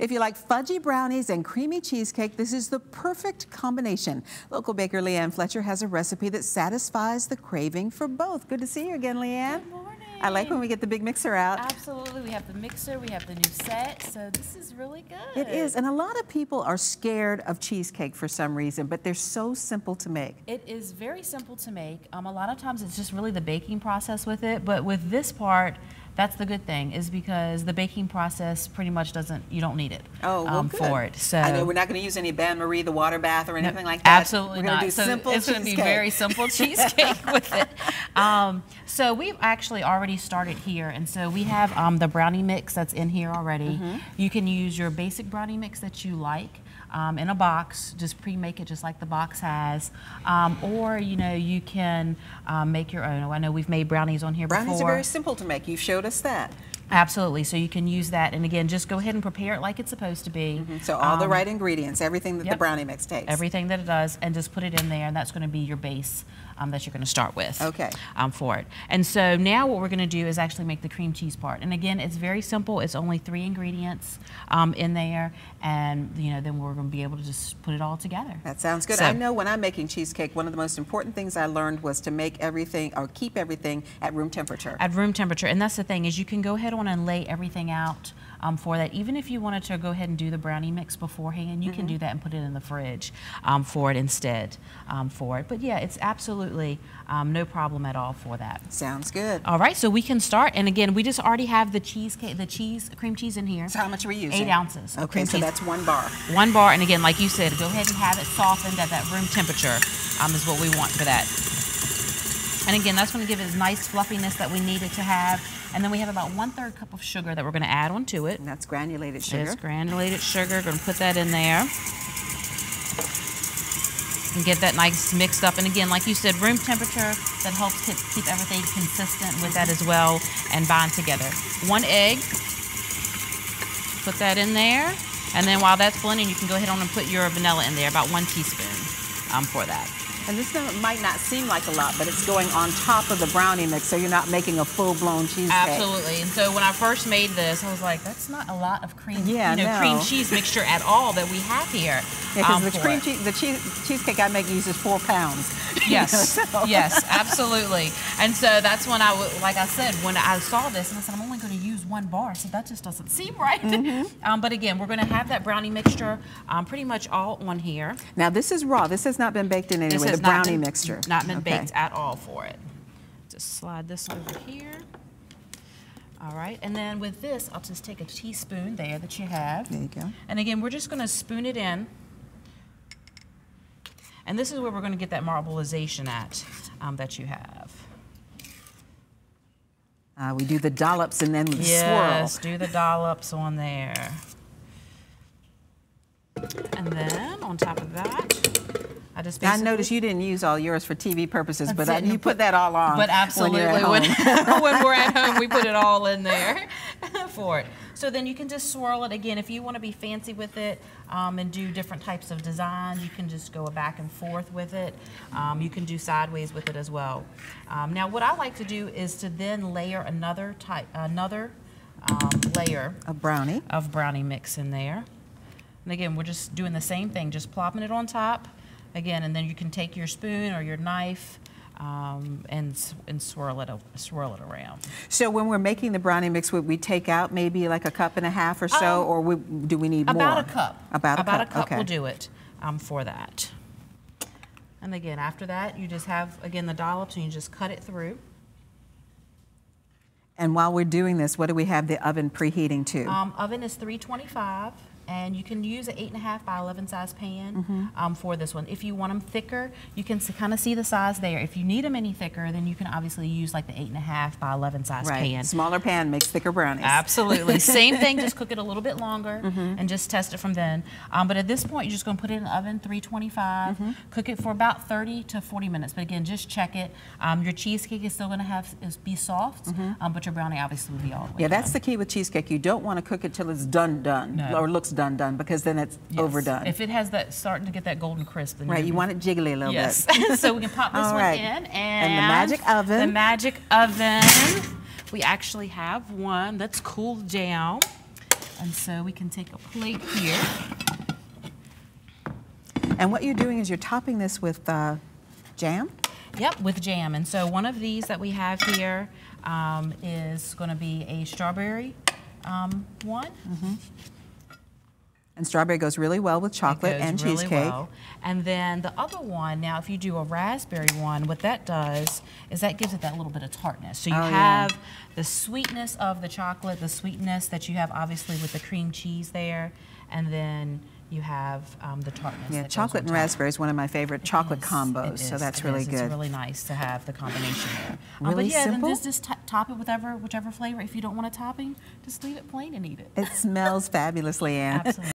If you like fudgy brownies and creamy cheesecake, this is the perfect combination. Local baker Leanne Fletcher has a recipe that satisfies the craving for both. Good to see you again, Leanne. Good morning. I like when we get the big mixer out. Absolutely. We have the mixer, we have the new set, so this is really good. It is, and a lot of people are scared of cheesecake for some reason, but they're so simple to make. It is very simple to make. A lot of times it's just really the baking process with it, but with this part, that's the good thing, is because the baking process pretty much you don't need it for it. So I know we're not going to use any bain marie, the water bath, or anything like that. Absolutely we're not. Do simple it's going to be very simple cheesecake with it. So we've actually already started here, and so we have the brownie mix that's in here already. You can use your basic brownie mix that you like. In a box, just pre-make it just like the box has, or you can make your own. I know we've made brownies on here before. Brownies are very simple to make. You showed us that. Absolutely, so you can use that, and again, just go ahead and prepare it like it's supposed to be. So all the right ingredients, everything that the brownie mix takes. Everything that it does, and just put it in there, and that's going to be your base that you're going to start with. Okay. For it. And so now what we're going to do is actually make the cream cheese part, and again, it's very simple. It's only 3 ingredients in there, and then we're going to be able to just put it all together. That sounds good. So, I know when I'm making cheesecake, one of the most important things I learned was to make everything or keep everything at room temperature. At room temperature, and that's the thing, is you can go ahead on and lay everything out for that. Even if you wanted to go ahead and do the brownie mix beforehand, you can do that and put it in the fridge for it instead for it. But yeah, it's absolutely no problem at all for that. Sounds good. All right, so we can start. And again, we just already have the cheesecake, cream cheese in here. So how much are we using? 8 ounces. Okay, so that's 1 bar. 1 bar, and again, like you said, go ahead and have it softened at that room temperature is what we want for that. And again, that's going to give it nice fluffiness that we need it to have. And then we have about 1/3 cup of sugar that we're going to add onto it. And that's granulated sugar. It's granulated sugar. Going to put that in there. And get that nice mixed up. And again, like you said, room temperature, that helps keep everything consistent with that as well and bind together. 1 egg. Put that in there. And then while that's blending, you can go ahead on and put your vanilla in there, about 1 teaspoon for that. And this might not seem like a lot, but it's going on top of the brownie mix, so you're not making a full-blown cheesecake. Absolutely. And so when I first made this, I was like, that's not a lot of cream, cream cheese mixture at all that we have here. Yeah, because the cheesecake I make uses 4 pounds. Yes, yes, absolutely. And so that's when like I said, when I saw this, and I said, I'm only going to use 1 bar, so that just doesn't seem right. But again, we're going to have that brownie mixture pretty much all on here. Now this is raw. This has not been baked in any way. The brownie mixture. Not been baked at all for it. Just slide this over here. All right, and then with this, I'll just take a teaspoon there that you have. There you go. And again, we're just going to spoon it in. And this is where we're going to get that marbleization at that you have. We do the dollops and then we swirl. Yes, do the dollops on there. And then on top of that, I noticed you didn't use all yours for TV purposes, but you put that all on. But absolutely, when we're at home, we put it all in there for it. So then you can just swirl it again. If you want to be fancy with it and do different types of designs, you can just go back and forth with it. You can do sideways with it as well. Now, what I like to do is to then layer another layer of brownie mix in there. And again, we're just doing the same thing, just plopping it on top. Again, and then you can take your spoon or your knife and swirl it around. So when we're making the brownie mix, would we take out maybe like 1.5 cups or so, or do we need more? About a cup. About a cup will do it for that. And again, after that, you just have, again, the dollops, and you just cut it through. And while we're doing this, what do we have the oven preheating to? Oven is 325. And you can use an 8.5 by 11 size pan for this one. If you want them thicker, you can kind of see the size there. If you need them any thicker, then you can obviously use like the 8.5 by 11 size pan. Smaller pan makes thicker brownies. Absolutely. Same thing, just cook it a little bit longer and just test it from then. But at this point, you're just going to put it in the oven, 325. Cook it for about 30 to 40 minutes. But again, just check it. Your cheesecake is still going to be soft, but your brownie obviously will be all the way done. That's the key with cheesecake. You don't want to cook it till it's done, or looks done, because then it's overdone. If it has that starting to get that golden crisp, then you want it jiggly a little bit. So we can pop this one in, and the magic oven. The magic oven. We actually have one that's cooled down. And so we can take a plate here. And what you're doing is you're topping this with jam? Yep, with jam. And so one of these that we have here is going to be a strawberry one. And strawberry goes really well with chocolate and cheesecake. Really well. And then the other one, now if you do a raspberry one, what that does is that gives it that little bit of tartness. So you have the sweetness of the chocolate, the sweetness that you have obviously with the cream cheese there, and then you have the tartness. Yeah, chocolate and raspberry is one of my favorite chocolate combos, so that's really good. It's really nice to have the combination there. Really but yeah, simple? then just top it with whichever flavor. If you don't want a topping, just leave it plain and eat it. It smells fabulous, Leanne. Absolutely.